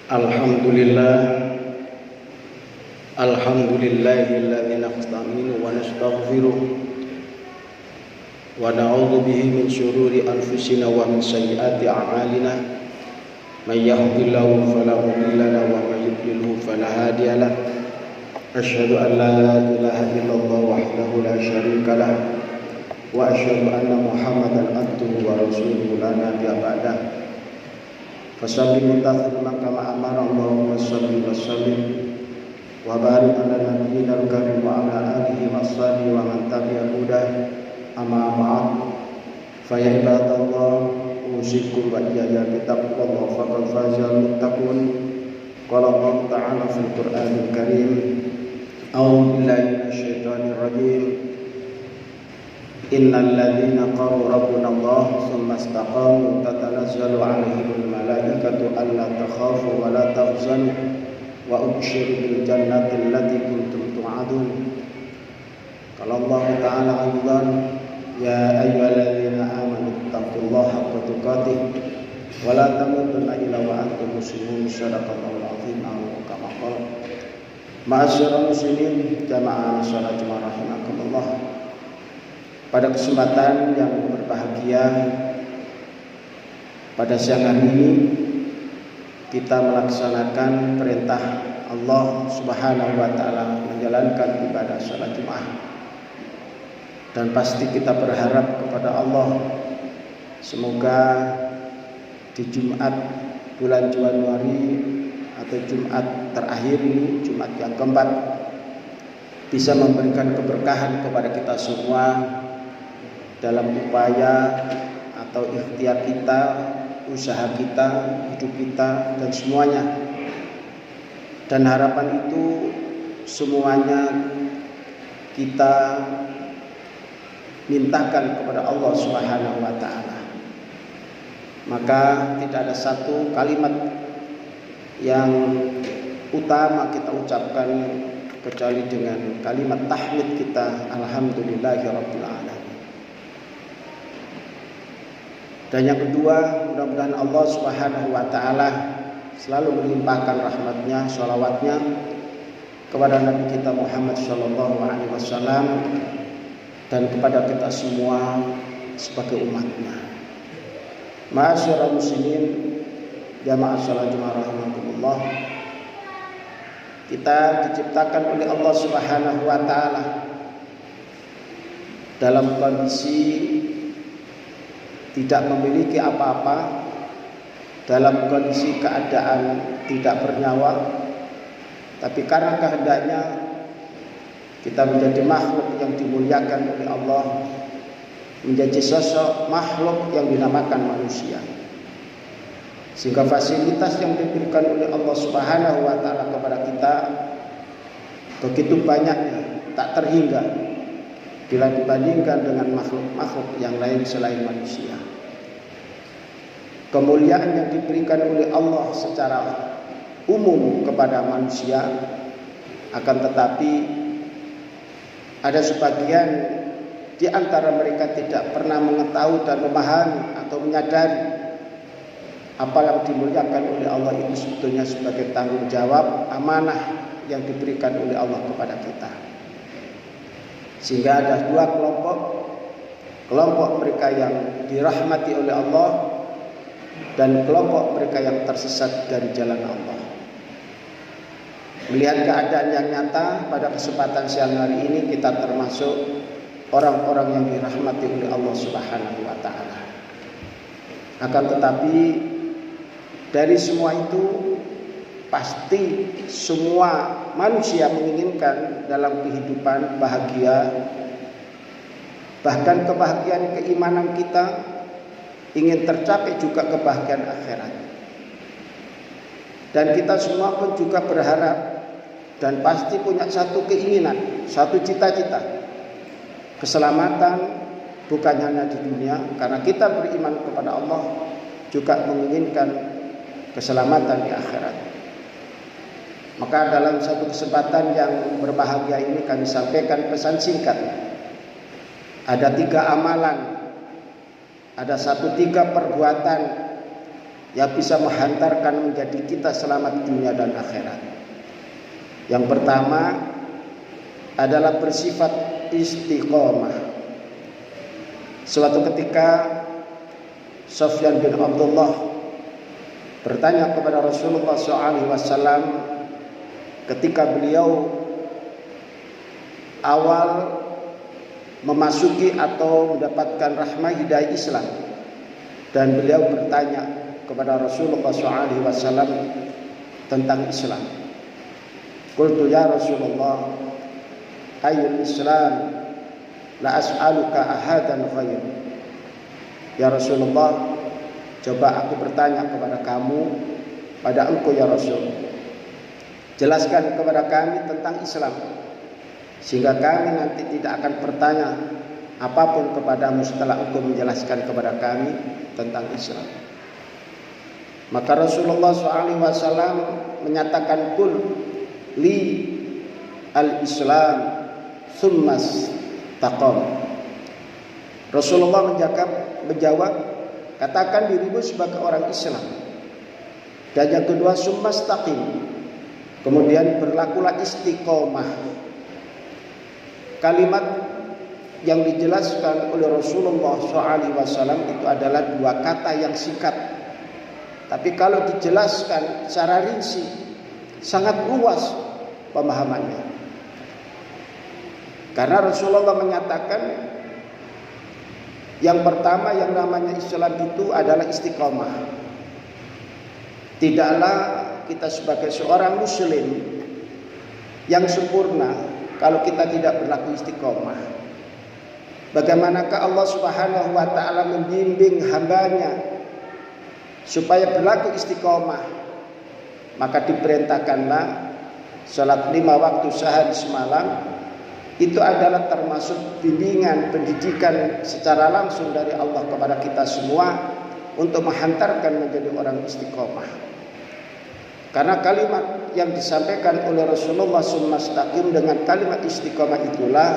Alhamdulillah, alhamdulillahilladzi nasta'inu wa nastaghfiruh wa na'udzu bihi min syururi anfusina wa min sayyiati a'malina. May yahdihillahu fala mudilla lahu wa may yudlilhu fala hadiya lahu. Asyhadu an la ilaha illallah wahdahu la syarika lahu wa asyhadu anna Muhammadan abduhu wa rasuluhu la nabiyya ba'dahu. Fasallimu tasliman kama amara Allahumma shalli wa sallim wa barik ala nabiyyina al-karim wa ala alihi wa sahbihi wa man tabi'a hudah. Amma ba'd. Fa ya ibadallah, usikum wa iyaya bittaqwallah faqad fazal muttaqun. Qala Allah ta'ala fil Qur'anil Karim, a'udzu billahi minasyaitonir rajim. Innal ladzina qalu rabbuna Allah tsumma istaqamu tatanazzalu 'alaihimul malaikatu alla takhafu wa la tahzanu wa abshiru bil jannati allati kuntum tu'adun. Qala Allah ta'ala aidan, ya ayyuhalladzina amanu taqullaha haqqa tuqatih wa la tamutunna illa wa antum muslimun. Shadaqallahul azim. Kama qala ma'asyiral muslimin jamaah salat Jumat rahimakumullah. Pada kesempatan yang berbahagia pada siang hari ini, kita melaksanakan perintah Allah Subhanahu wa taala menjalankan ibadah salat Jumat. Dan pasti kita berharap kepada Allah, semoga di Jumat bulan Januari atau Jumat terakhir ini, Jumat yang keempat, bisa memberikan keberkahan kepada kita semua dalam upaya atau ikhtiar kita, usaha kita, hidup kita, dan semuanya. Dan harapan itu semuanya kita mintakan kepada Allah Subhanahu wa taala. Maka tidak ada satu kalimat yang utama kita ucapkan kecuali dengan kalimat tahmid kita, alhamdulillahirabbil alamin. Dan yang kedua, mudah-mudahan Allah Subhanahu wa taala selalu melimpahkan rahmatnya, sholawatnya kepada Nabi kita Muhammad sallallahu alaihi wasallam dan kepada kita semua sebagai umatnya. Ma'asyiral muslimin jamaah salat Jumat rahimakumullah. Kita diciptakan oleh Allah Subhanahu wa taala dalam kondisi tidak memiliki apa-apa, dalam kondisi keadaan tidak bernyawa, tapi karena kehendaknya kita menjadi makhluk yang dimuliakan oleh Allah, menjadi sosok makhluk yang dinamakan manusia. Sehingga fasilitas yang diberikan oleh Allah Subhanahu wa taala kepada kita begitu banyaknya, tak terhingga bila dibandingkan dengan makhluk-makhluk yang lain selain manusia. Kemuliaan yang diberikan oleh Allah secara umum kepada manusia, akan tetapi ada sebagian di antara mereka tidak pernah mengetahui dan memahami atau menyadari apa yang dimuliakan oleh Allah itu sebetulnya sebagai tanggung jawab amanah yang diberikan oleh Allah kepada kita. Sehingga ada dua kelompok mereka yang dirahmati oleh Allah dan kelompok mereka yang tersesat dari jalan Allah. Melihat keadaan yang nyata pada kesempatan siang hari ini, kita termasuk orang-orang yang dirahmati oleh Allah Subhanahu wa taala. Akan tetapi dari semua itu pasti semua manusia menginginkan dalam kehidupan bahagia, bahkan kebahagiaan keimanan kita, ingin tercapai juga kebahagiaan akhirat. Dan kita semua pun juga berharap dan pasti punya satu keinginan, satu cita-cita, keselamatan bukan hanya di dunia, karena kita beriman kepada Allah, juga menginginkan keselamatan di akhirat. Maka dalam satu kesempatan yang berbahagia ini kami sampaikan pesan singkat. Ada 3 amalan, ada 3 perbuatan yang bisa menghantarkan menjadi kita selamat dunia dan akhirat. Yang pertama adalah bersifat istiqomah. Suatu ketika Sufyan bin Abdullah bertanya kepada Rasulullah SAW ketika beliau awal memasuki atau mendapatkan rahmah hidayah Islam, dan beliau bertanya kepada Rasulullah SAW tentang Islam. Qultu ya Rasulullah, ayyul Islam la as'aluka ahadan khair. Ya Rasulullah, coba aku bertanya kepada kamu, pada engkau ya Rasul, jelaskan kepada kami tentang Islam, sehingga kami nanti tidak akan bertanya apapun kepadamu setelah engkau menjelaskan kepada kami tentang Islam. Maka Rasulullah SAW menyatakan, kul li al-Islam thummas taqam. Rasulullah menjawab, katakan dirimu sebagai orang Islam. Dan yang kedua, summas taqim, kemudian berlakulah istiqomah. Kalimat yang dijelaskan oleh Rasulullah SAW itu adalah dua kata yang singkat, tapi kalau dijelaskan secara rinci sangat luas pemahamannya. Karena Rasulullah menyatakan yang pertama yang namanya Islam itu adalah istiqomah. Tidaklah kita sebagai seorang muslim yang sempurna kalau kita tidak berlaku istiqomah. Bagaimanakah Allah Subhanahu wa taala membimbing hambanya supaya berlaku istiqomah? Maka diperintahkanlah salat 5 waktu sehari semalam. Itu adalah termasuk bimbingan pendidikan secara langsung dari Allah kepada kita semua untuk menghantarkan menjadi orang istiqomah. Karena kalimat yang disampaikan oleh Rasulullah SAW dengan kalimat istiqomah itulah,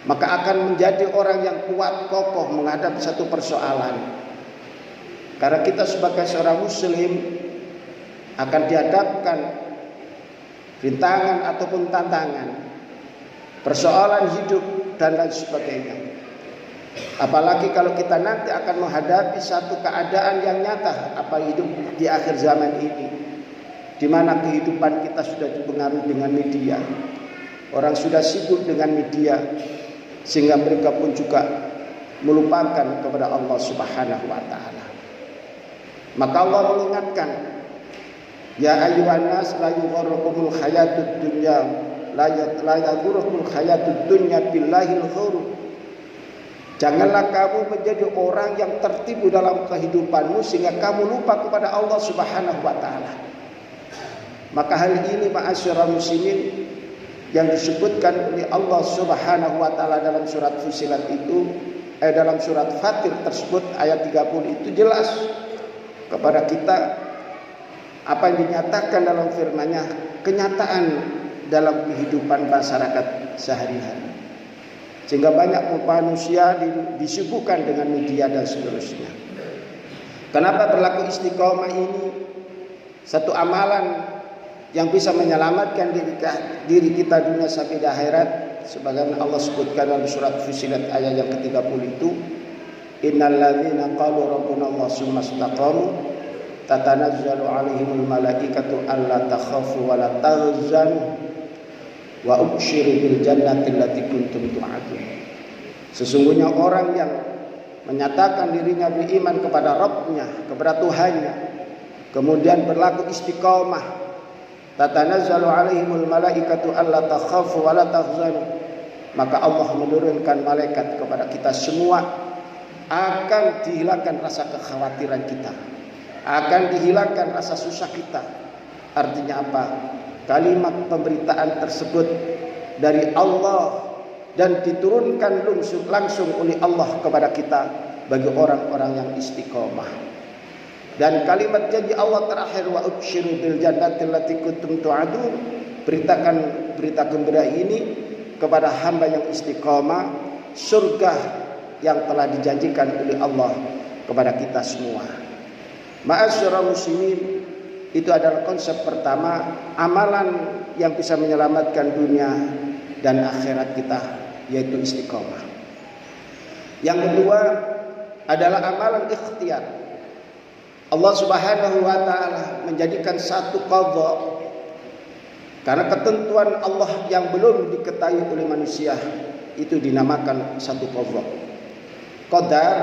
maka akan menjadi orang yang kuat kokoh menghadapi satu persoalan. Karena kita sebagai seorang muslim akan dihadapkan rintangan ataupun tantangan, persoalan hidup dan lain sebagainya. Apalagi kalau kita nanti akan menghadapi satu keadaan yang nyata, apa hidup di akhir zaman ini, di mana kehidupan kita sudah dipengaruhi dengan media. Orang sudah sibuk dengan media sehingga mereka pun juga melupakan kepada Allah Subhanahu wa taala. Maka Allah mengingatkan, ya ayyuhan nas la yughurrukumul hayatud dunya la yaghurrukumul hayatud dunya billahil ghurur. Janganlah kamu menjadi orang yang tertipu dalam kehidupanmu sehingga kamu lupa kepada Allah Subhanahu wa taala. Maka hal ini ma'asyiral muslimin yang disebutkan oleh Allah Subhanahu wa taala dalam surat Fussilat itu, dalam surat Fatir tersebut ayat 30 itu jelas kepada kita apa yang dinyatakan dalam firman-Nya, kenyataan dalam kehidupan masyarakat sehari-hari. Sehingga banyak manusia disibukkan dengan media dan seterusnya. Kenapa berlaku istiqomah ini satu amalan yang bisa menyelamatkan diri kita dunia sampai di akhirat, sebagaimana Allah sebutkan dalam surat Fussilat ayat yang ke-30 itu, innal ladzina qalu rabbuna Allah tsumma istaqamu tatanazzalu 'alaihimul malaikatu alla takhafu wa la tahzanu wa ubshiru bil jannati allati kuntum tu'adun. Sesungguhnya orang yang menyatakan dirinya beriman kepada Rabbnya, kepada Tuhannya, kemudian berlaku istiqomah, tatanazzalu 'alaihimul malaikatu alla takhafu wa la tahzanu, maka Allah menurunkan malaikat kepada kita semua, akan dihilangkan rasa kekhawatiran kita, akan dihilangkan rasa susah kita. Artinya apa? Kalimat pemberitaan tersebut dari Allah dan diturunkan langsung oleh Allah kepada kita bagi orang-orang yang istiqomah. Dan kalimat janji Allah terakhir, wa ubsyiru bil jannati allati kuntum tu'adun, berita gembira ini kepada hamba yang istiqomah, surga yang telah dijanjikan oleh Allah kepada kita semua. Ma'asyiral muslimin, itu adalah konsep pertama, amalan yang bisa menyelamatkan dunia dan akhirat kita, yaitu istiqomah. Yang kedua adalah amalan ikhtiar. Allah Subhanahu wa taala menjadikan satu qadha, karena ketentuan Allah yang belum diketahui oleh manusia itu dinamakan satu qadha. Qadar,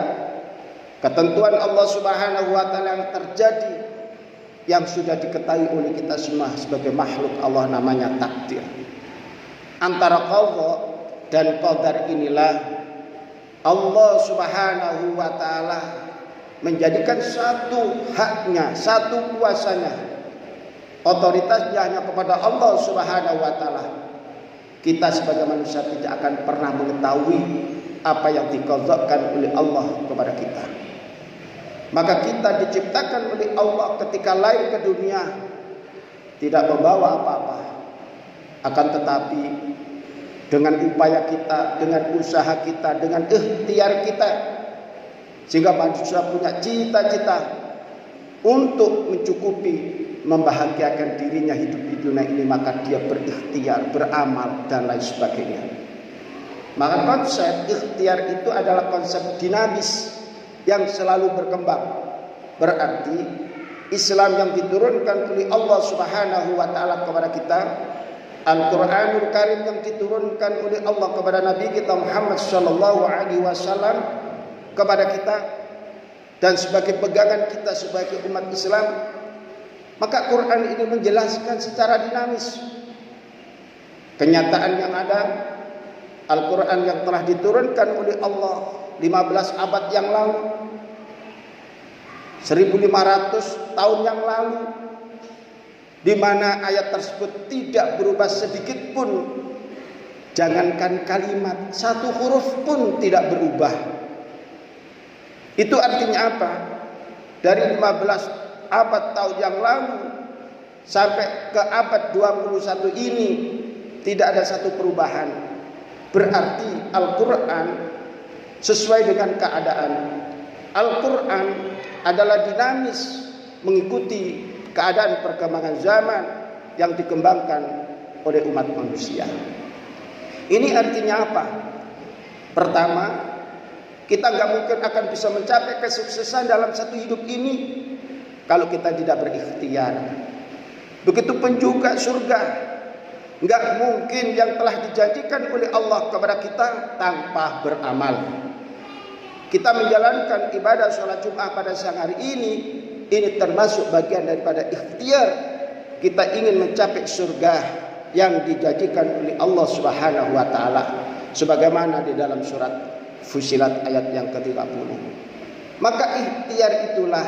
ketentuan Allah Subhanahu wa taala yang terjadi, yang sudah diketahui oleh kita semua sebagai makhluk Allah, namanya takdir. Antara qadha dan qadar inilah Allah Subhanahu wa taala menjadikan satu haknya, satu kuasanya, otoritasnya hanya kepada Allah Subhanahu wa taala. Kita sebagai manusia tidak akan pernah mengetahui apa yang diqadhakan oleh Allah kepada kita. Maka kita diciptakan oleh Allah ketika lahir ke dunia tidak membawa apa-apa, akan tetapi dengan upaya kita, dengan usaha kita, dengan ikhtiar kita, sehingga manusia punya cita-cita untuk mencukupi, membahagiakan dirinya hidup di dunia ini, maka dia berikhtiar, beramal dan lain sebagainya. Maka konsep ikhtiar itu adalah konsep dinamis yang selalu berkembang. Berarti Islam yang diturunkan oleh Allah Subhanahu wa taala kepada kita, Al-Quranul Karim yang diturunkan oleh Allah kepada Nabi kita Muhammad sallallahu alaihi wasallam kepada kita, dan sebagai pegangan kita sebagai umat Islam, maka Quran ini menjelaskan secara dinamis kenyataan yang ada. Al-Quran yang telah diturunkan oleh Allah 15 abad yang lalu, 1500 tahun yang lalu, di mana ayat tersebut tidak berubah sedikit pun. Jangankan kalimat, satu huruf pun tidak berubah. Itu artinya apa? Dari 15 abad tahun yang lalu sampai ke abad 21 ini tidak ada satu perubahan. Berarti Al-Quran sesuai dengan keadaan. Al-Quran adalah dinamis, mengikuti keadaan perkembangan zaman yang dikembangkan oleh umat manusia. Ini artinya apa? Pertama, kita nggak mungkin akan bisa mencapai kesuksesan dalam satu hidup ini kalau kita tidak berikhtiar. Begitupun juga surga, nggak mungkin yang telah dijanjikan oleh Allah kepada kita tanpa beramal. Kita menjalankan ibadah sholat Jumat pada siang hari ini termasuk bagian daripada ikhtiar. Kita ingin mencapai surga yang dijanjikan oleh Allah Subhanahu wa taala, sebagaimana di dalam surat Fussilat ayat yang ke-30. Maka ikhtiar itulah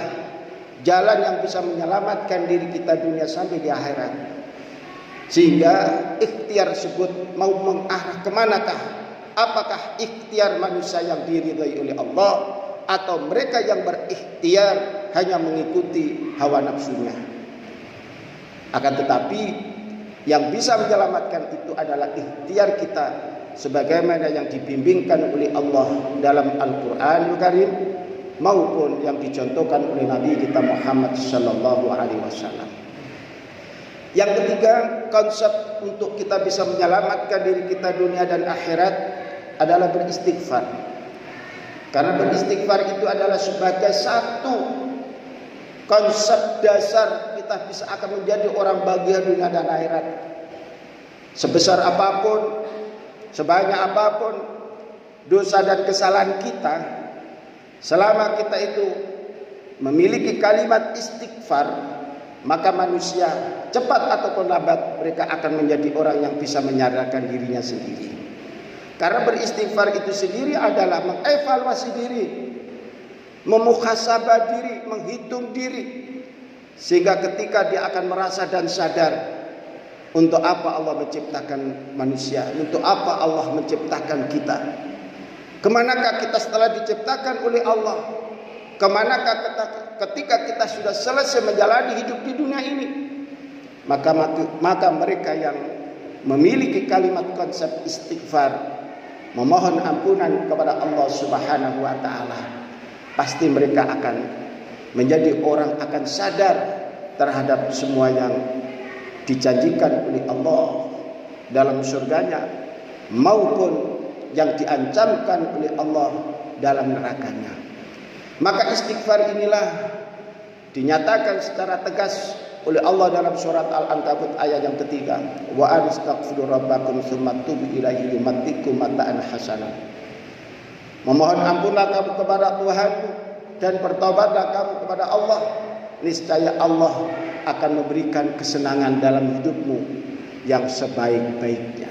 jalan yang bisa menyelamatkan diri kita dunia sampai di akhirat. Sehingga ikhtiar tersebut mau mengarah kemanakah? Apakah ikhtiar manusia yang diridhai oleh Allah, atau mereka yang berikhtiar hanya mengikuti hawa nafsunya? Akan tetapi yang bisa menyelamatkan itu adalah ikhtiar kita, sebagaimana yang dibimbingkan oleh Allah dalam Al-Quranul Karim maupun yang dicontohkan oleh Nabi kita Muhammad sallallahu alaihi wasallam. Yang ketiga, konsep untuk kita bisa menyelamatkan diri kita dunia dan akhirat adalah beristighfar. Karena beristighfar itu adalah sebagai satu konsep dasar kita bisa akan menjadi orang bahagia dunia dan akhirat. Sebesar apapun, sebanyak apapun dosa dan kesalahan kita, selama kita itu memiliki kalimat istighfar, maka manusia cepat ataupun lambat mereka akan menjadi orang yang bisa menyadarkan dirinya sendiri. Karena beristighfar itu sendiri adalah mengevaluasi diri, memuhasabah diri, menghitung diri, sehingga ketika dia akan merasa dan sadar untuk apa Allah menciptakan manusia, untuk apa Allah menciptakan kita, kemanakah kita setelah diciptakan oleh Allah, kemanakah ketika kita sudah selesai menjalani hidup di dunia ini. Maka mereka yang memiliki kalimat konsep istighfar, memohon ampunan kepada Allah Subhanahu wa taala, pasti mereka akan menjadi orang akan sadar terhadap semua yang dijanjikan oleh Allah dalam surganya maupun yang diancamkan oleh Allah dalam nerakanya. Maka istighfar inilah dinyatakan secara tegas oleh Allah dalam surat Al-Ankabut ayat yang ketiga, wa astaghfiru rabbakum tsumma tubu ilaihi yumatikum mata'an hasanah. Memohon ampunlah kamu kepada Tuhanmu dan bertobatlah kamu kepada Allah, niscaya Allah akan memberikan kesenangan dalam hidupmu yang sebaik-baiknya.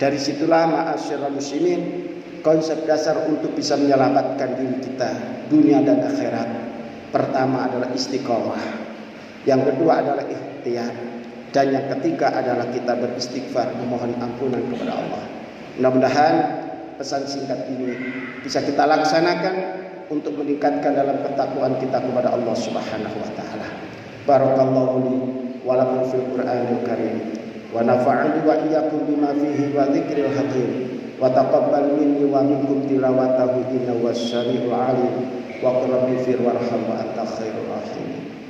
Dari situlah ma'asyiral muslimin, konsep dasar untuk bisa menyelamatkan diri kita dunia dan akhirat. Pertama adalah istiqomah, yang kedua adalah ikhtiar, dan yang ketiga adalah kita beristighfar, memohon ampunan kepada Allah. Mudah-mudahan pesan singkat ini bisa kita laksanakan untuk meningkatkan dalam ketakwaan kita kepada Allah Subhanahu wa taala. Barakallahu li wa lakum fil Qur'anil Karim wa nafa'ani wa iyyakum bima fihi wa dzikril hakim wa taqabbal minni wa minkum tilawatahu innahu wassami'ul 'alim wa qul rabbi fir warham wa anta khairur rahimin.